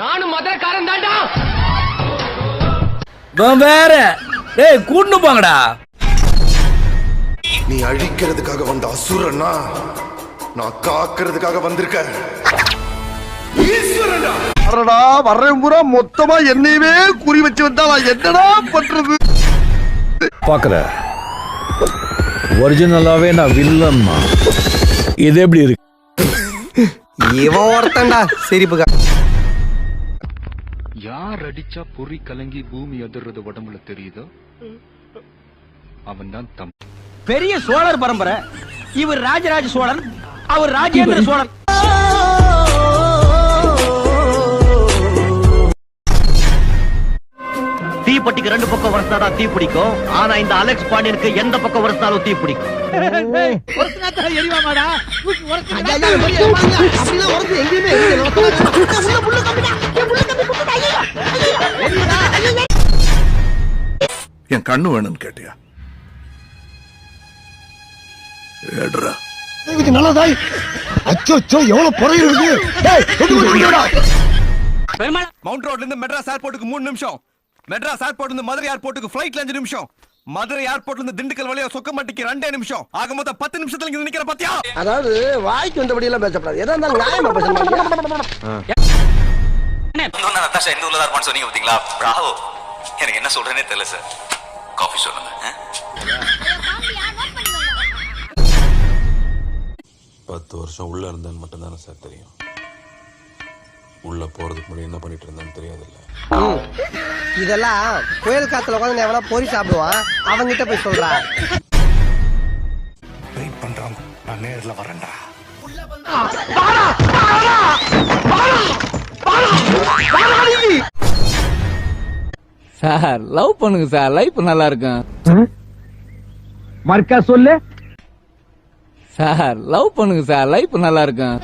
நானும் மதுரக்காரன் தாண்டா. வேற டேய் கூட்டு போங்கடா. நீ அழிக்கிறதுக்காக வந்த அசுரனா, நான் காக்கிறதுக்காக வந்திருக்கேன். ஈஸ்வரனா அரடா வர்றேன் பூரா மொத்தமா என்னையவே குறி வச்சு வந்தா நான் என்னடா பண்றது? பாக்குற ஒரிஜினலாவே நான் வில்லன்மா. இது எப்படி இருக்கு? இவன் ஒருத்தன்டா சிரிப்புக்கா. யார் அடிச்சா பொறி கலங்கி பூமி அதிர்றது உடம்புல தெரியுதோ அவன் தான் தம். பெரிய சோழர் பரம்பரை. இவர் ராஜராஜ சோழன், அவர் ராஜேந்திர சோழன். தீப்பட்டிக்கு ரெண்டு பக்கம் வரசாதான் தீ பிடிக்கும். ஆனா இந்த அலெக்ஸ் பாண்டியனுக்கு எந்த பக்கம் வரசாலும் தீ பிடிக்கும். என் கண்ணு வேணும்னு கேட்டியா? ஏடுறா நல்லதாய். அச்சோ எவ்வளவு பொறையிருக்கு. மவுண்ட் ரோட்ல இருந்து மெட்ராஸ் ஏர்போர்ட்டுக்கு 3 நிமிஷம். மெட்ராஸ் ஏர்போர்ட்ல இருந்து மதுரை ஏர்போர்ட்டுக்கு ஃளைட்ல 5 நிமிஷம். மதுரை ஏர்போர்ட்ல இருந்து திண்டுக்கல் வழியா சொக்கம்பட்டிக்கு 2 நிமிஷம். ஆக மொத்தம் 10 நிமிஷத்துல இங்க நிக்கிற பாத்தியா? அதாவது வாய்க்கு வந்தபடி எல்லாம் பேசப்படாது. எதா இருந்தாலும் நியாயமா பேசணும். நத்தாஷா இந்த ஊர்ல தான் இருப்பான்னு சொன்னீங்க பாத்தீங்களா? பிராவோ. எனக்கு என்ன சொல்றேனே தெரியல சார். காஃபி சொல்லுங்க. 10 வருஷம் உள்ள இருந்தேன்னு மட்டும் தானே சார் தெரியும். உள்ள போறதுக்கு முன்னாடி என்ன பண்ணிட்டு இருந்தேன்னு தெரியாதுல்ல. இதெல்லாம் புயல் காத்துல உட்காந்து எவனா பொறி சாப்பிடுவான், அவங்கிட்ட போய் சொல்றா. வெயிட் பண்றாங்க, நான் நேர்ல வரேன்டா. சார் லவ் பண்ணுங்க சார், லைஃப் நல்லா இருக்கும். மர்க்கா சொல்லு சார். லவ் பண்ணுங்க சார், லைஃப் நல்லா இருக்கும்.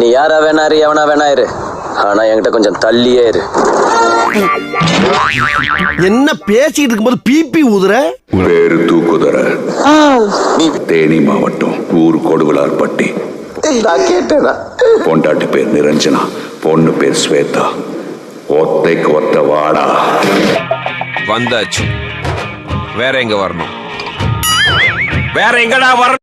நீ யாரா வேணாரு எவனா வேணாயிரு, ஆனா என்கிட்ட கொஞ்சம் தள்ளியே இரு. என்ன பேசிட்டு இருக்கும்போது பிபி ஊதுற? பேரு தூக்குதர. நீ தேனி மாவட்டம் ஊர் கொடுவிலார்பட்டி. நான் கேட்டேனா? பொண்டாட்டி பேர் நிரஞ்சனா, பொண்ணு பேர் ஸ்வேதா. ஒத்தைக்கு ஒத்த வாடா. வந்தாச்சு. வேற எங்க வரணும்? வேற எங்கடா வரணும்?